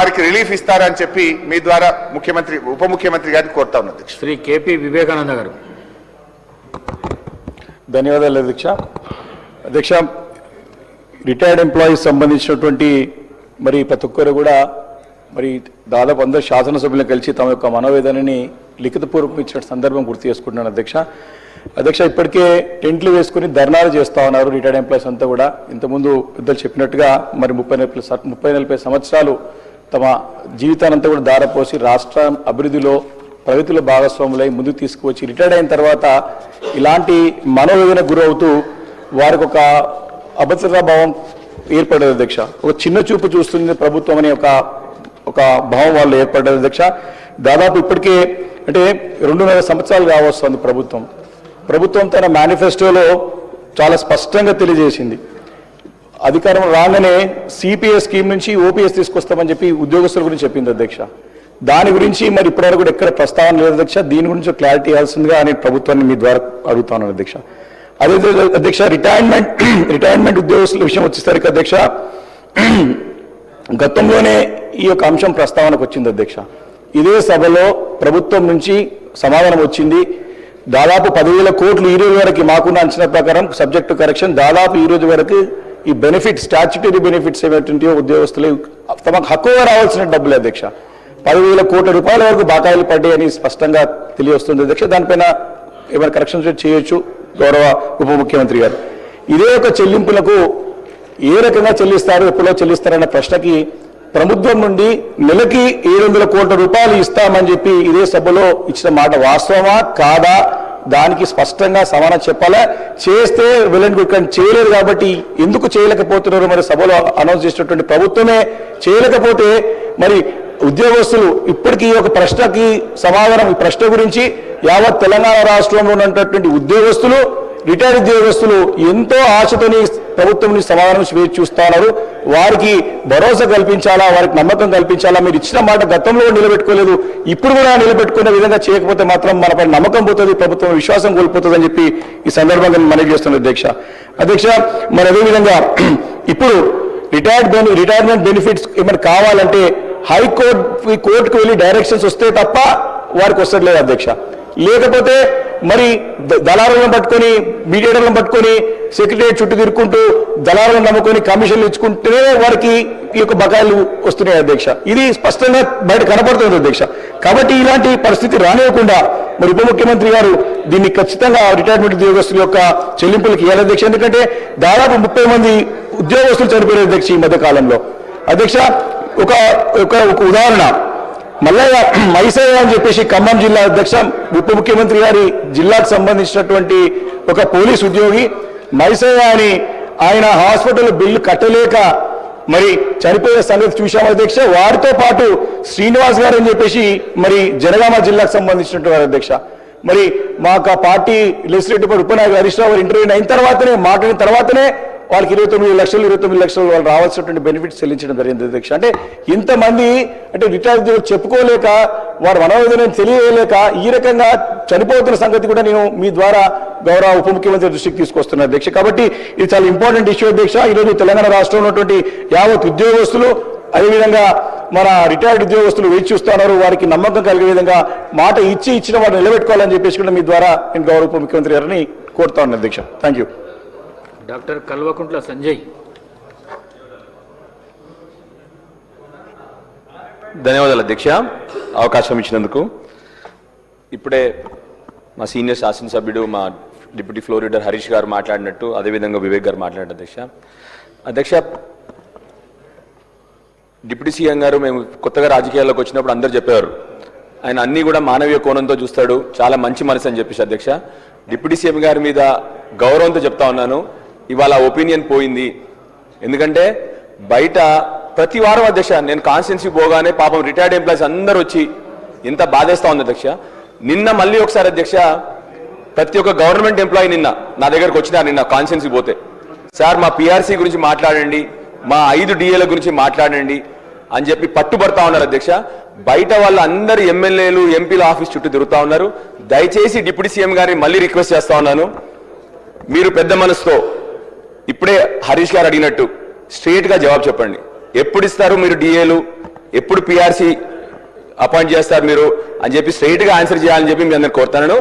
వారికి రిలీఫ్ ఇస్తారని చెప్పి మీ ద్వారా ముఖ్యమంత్రి ఉప ముఖ్యమంత్రి గారిని కోరుతా ఉన్నా అధ్యక్ష. శ్రీ కేపీ వివేకానంద గారు. ధన్యవాదాలు అధ్యక్ష. అధ్యక్ష, రిటైర్డ్ ఎంప్లాయీస్ సంబంధించినటువంటి మరి ప్రతి ఒక్కరు కూడా మరి దాదాపు అందరు శాసనసభ్యులను కలిసి తమ యొక్క మనోవేదనని లిఖితపూర్వకం ఇచ్చిన సందర్భం గుర్తు చేసుకుంటున్నాను అధ్యక్ష. అధ్యక్ష, ఇప్పటికే టెంట్లు వేసుకుని ధర్నాలు చేస్తూ ఉన్నారు రిటైర్డ్ ఎంప్లాయీస్ అంతా కూడా. ఇంతకుముందు పెద్దలు చెప్పినట్టుగా మరి 30-40 సంవత్సరాలు తమ జీవితానంతా కూడా దారపోసి రాష్ట్ర అభివృద్ధిలో ప్రగతిలో భాగస్వాములై ముందుకు తీసుకువచ్చి రిటైర్డ్ అయిన తర్వాత ఇలాంటి మనోవేదన గురవుతూ వారికి ఒక అభద్రతా భావం ఏర్పడేది అధ్యక్ష. ఒక చిన్న చూపు చూస్తుంది ప్రభుత్వం అనే ఒక భావం వాళ్ళు ఏర్పడ్డది అధ్యక్ష. దాదాపు ఇప్పటికే అంటే 2.5 సంవత్సరాలు కావస్తుంది ప్రభుత్వం తన మేనిఫెస్టోలో చాలా స్పష్టంగా తెలియజేసింది. అధికారం రాగానే సిపిఎస్ స్కీమ్ నుంచి ఓపీఎస్ తీసుకొస్తామని చెప్పి ఉద్యోగస్తుల గురించి చెప్పింది అధ్యక్ష. దాని గురించి మరి ఇప్పటివరకు కూడా ఎక్కడ ప్రస్తావన లేదు అధ్యక్ష. దీని గురించి క్లారిటీ ఇవ్వాల్సిందిగా అని ప్రభుత్వాన్ని మీ ద్వారా అడుగుతాను అధ్యక్ష. అదే అధ్యక్ష, రిటైర్మెంట్ ఉద్యోగస్తుల విషయం వచ్చేసరికి అధ్యక్ష, గతంలోనే ఈ యొక్క అంశం ప్రస్తావనకు వచ్చింది అధ్యక్ష. ఇదే సభలో ప్రభుత్వం నుంచి సమాధానం వచ్చింది. దాదాపు 10,000 కోట్లు ఈ రోజు వరకు మాకున్న అంచనా ప్రకారం సబ్జెక్టు కరెక్షన్ దాదాపు ఈ రోజు వరకు ఈ బెనిఫిట్ స్టాచ్యుటరీ బెనిఫిట్స్ ఏమిటంటే ఉద్యోగస్తులు తమకు హక్కుగా రావాల్సిన డబ్బులే అధ్యక్ష. 10,000 కోట్ల రూపాయల వరకు బకాయిలు పడ్డాయని స్పష్టంగా తెలియవస్తుంది అధ్యక్ష. దానిపైన ఏమైనా కరెక్షన్స్ చేయొచ్చు గౌరవ ఉప ముఖ్యమంత్రి గారు. ఇదే ఒక చెల్లింపులకు ఏ రకంగా చెల్లిస్తారు, ఎప్పుడో చెల్లిస్తారన్న ప్రశ్నకి ప్రభుత్వం నుండి నెలకి 700 కోట్ల రూపాయలు ఇస్తామని చెప్పి ఇదే సభలో ఇచ్చిన మాట వాస్తవమా కాదా, దానికి స్పష్టంగా సమాధానం చెప్పాలా. చేస్తే వెళ్ళండి, చేయలేదు కాబట్టి ఎందుకు చేయలేకపోతున్నారు మరి సభలో అనౌన్స్ చేసినటువంటి ప్రభుత్వమే చేయలేకపోతే మరి ఉద్యోగస్తులు ఇప్పటికీ ఒక ప్రశ్నకి సమాధానం, ఈ ప్రశ్న గురించి యావత్ తెలంగాణ రాష్ట్రంలో ఉన్నటువంటి ఉద్యోగస్తులు, రిటైర్డ్ ఉద్యోగస్తులు ఎంతో ఆశతోని ప్రభుత్వం నుంచి సమాధానం వేచి చూస్తా ఉన్నారు. వారికి భరోసా కల్పించాలా, వారికి నమ్మకం కల్పించాలా. మీరు ఇచ్చిన మాట గతంలో నిలబెట్టుకోలేదు, ఇప్పుడు కూడా నిలబెట్టుకునే విధంగా చేయకపోతే మాత్రం మనపై నమ్మకం పోతుంది, ప్రభుత్వం విశ్వాసం కోల్పోతుంది అని చెప్పి ఈ సందర్భంగా మనవి చేస్తున్నారు అధ్యక్ష. మరి అదేవిధంగా ఇప్పుడు రిటైర్మెంట్ బెనిఫిట్స్ ఏమైనా కావాలంటే కోర్టుకు వెళ్ళి డైరెక్షన్స్ వస్తే తప్ప వారికి వస్తలేదు అధ్యక్ష. లేకపోతే మరి దళారులను పట్టుకొని, మీడియేటర్లను పట్టుకొని సెక్రటరీ చుట్టూ తిరుక్కుంటూ దళారులను నమ్ముకొని కమిషన్లు ఇచ్చుకుంటేనే వారికి ఈ యొక్క బకాయిలు వస్తున్నాయి అధ్యక్ష. ఇది స్పష్టంగా బయట కనపడుతుంది అధ్యక్ష. కాబట్టి ఇలాంటి పరిస్థితి రానివ్వకుండా మరి ఉప ముఖ్యమంత్రి గారు దీన్ని ఖచ్చితంగా రిటైర్మెంట్ ఉద్యోగస్తుల యొక్క చెల్లింపులకు ఇవ్వాలి అధ్యక్ష. ఎందుకంటే దాదాపు 30 మంది ఉద్యోగస్తులు చనిపోయారు అధ్యక్ష ఈ మధ్య కాలంలో అధ్యక్ష. ఒక ఉదాహరణ, మల్లయ్య మైసయ్య అని చెప్పేసి ఖమ్మం జిల్లా అధ్యక్ష, ఉప ముఖ్యమంత్రి గారి జిల్లాకు సంబంధించినటువంటి ఒక పోలీస్ ఉద్యోగి మైసయ్య అని ఆయన హాస్పిటల్ బిల్లు కట్టలేక మరి చనిపోయే సంగతి చూశాం అధ్యక్ష. వారితో పాటు శ్రీనివాస్ గారు అని చెప్పేసి మరి జనగామ జిల్లాకు సంబంధించినటువంటి వారు అధ్యక్ష. మరి మాకు party legislative ఉపనాయకులు Harish Rao interview అయిన తర్వాతనే మాట్లాడిన తర్వాతనే వాళ్ళకి 29 లక్షలు వాళ్ళు రావాల్సినటువంటి బెనిఫిట్స్ చెల్లించడం జరిగింది అధ్యక్ష. అంటే ఇంతమంది అంటే రిటైర్డ్ చెప్పుకోలేక వారు మనోవేదన తెలియలేక ఈ రకంగా చనిపోతున్న సంగతి కూడా నేను మీ ద్వారా గౌరవ ఉప ముఖ్యమంత్రి దృష్టికి తీసుకొస్తున్నాను అధ్యక్ష. కాబట్టి ఇది చాలా ఇంపార్టెంట్ ఇష్యూ అధ్యక్ష. ఈరోజు తెలంగాణ రాష్ట్రంలో ఉన్నటువంటి యావత్ ఉద్యోగస్తులు, అదేవిధంగా మన రిటైర్డ్ ఉద్యోగస్తులు వేచి చూస్తున్నారు. వారికి నమ్మకం కలిగే విధంగా మాట ఇచ్చిన వారు నిలబెట్టుకోవాలని చెప్పేసి కూడా మీ ద్వారా నేను గౌరవ ఉప ముఖ్యమంత్రి గారిని కోరుతా ఉన్నాను అధ్యక్ష. Thank you. Doctor Kalvakuntla Sanjay. ధన్యవాదాలు అధ్యక్ష, అవకాశం ఇచ్చినందుకు. ఇప్పుడే మా సీనియర్ శాసనసభ్యుడు మా డిప్యూటీ ఫ్లోర్ లీడర్ హరీష్ గారు మాట్లాడినట్టు, అదేవిధంగా వివేక్ గారు మాట్లాడారు అధ్యక్ష. డిప్యూటీ సీఎం గారు మేము కొత్తగా రాజకీయాల్లోకి వచ్చినప్పుడు అందరూ చెప్పేవారు ఆయన అన్నీ కూడా మానవీయ కోణంతో చూస్తాడు, చాలా మంచి మనసు అని చెప్పేసి అధ్యక్ష. డిప్యూటీ సీఎం గారి మీద గౌరవంతో చెప్తా ఉన్నాను, ఇవాళ ఒపీనియన్ పోయింది. ఎందుకంటే బయట ప్రతి వారం అధ్యక్ష నేను కాన్స్టిట్యున్సీ పోగానే పాపం రిటైర్డ్ ఎంప్లాయీస్ అందరూ వచ్చి ఎంత బాధేస్తా ఉంది అధ్యక్ష. నిన్న మళ్ళీ ఒకసారి అధ్యక్ష ప్రతి ఒక్క గవర్నమెంట్ ఎంప్లాయీ నిన్న నా దగ్గరకు వచ్చినారు, నిన్న కాన్స్టిట్యున్సీ పోతే, సార్ మా పిఆర్సీ గురించి మాట్లాడండి, మా 5 డిఏల గురించి మాట్లాడండి అని చెప్పి పట్టుబడతా ఉన్నారు అధ్యక్ష. బయట వాళ్ళందరూ ఎమ్మెల్యేలు ఎంపీల ఆఫీస్ చుట్టూ తిరుగుతా ఉన్నారు. దయచేసి డిప్యూటీ సీఎం గారిని మళ్ళీ రిక్వెస్ట్ చేస్తా ఉన్నాను, మీరు పెద్ద మనసుతో ఇప్పుడే హరీష్ గారు అడిగినట్టు స్ట్రేట్ గా జవాబు చెప్పండి. ఎప్పుడు ఇస్తారు మీరు డిఏలు, ఎప్పుడు పిఆర్సీ అపాయింట్ చేస్తారు మీరు అని చెప్పి స్ట్రైట్ గా ఆన్సర్ చేయాలని చెప్పి మీ అందరిని కోరుతాను.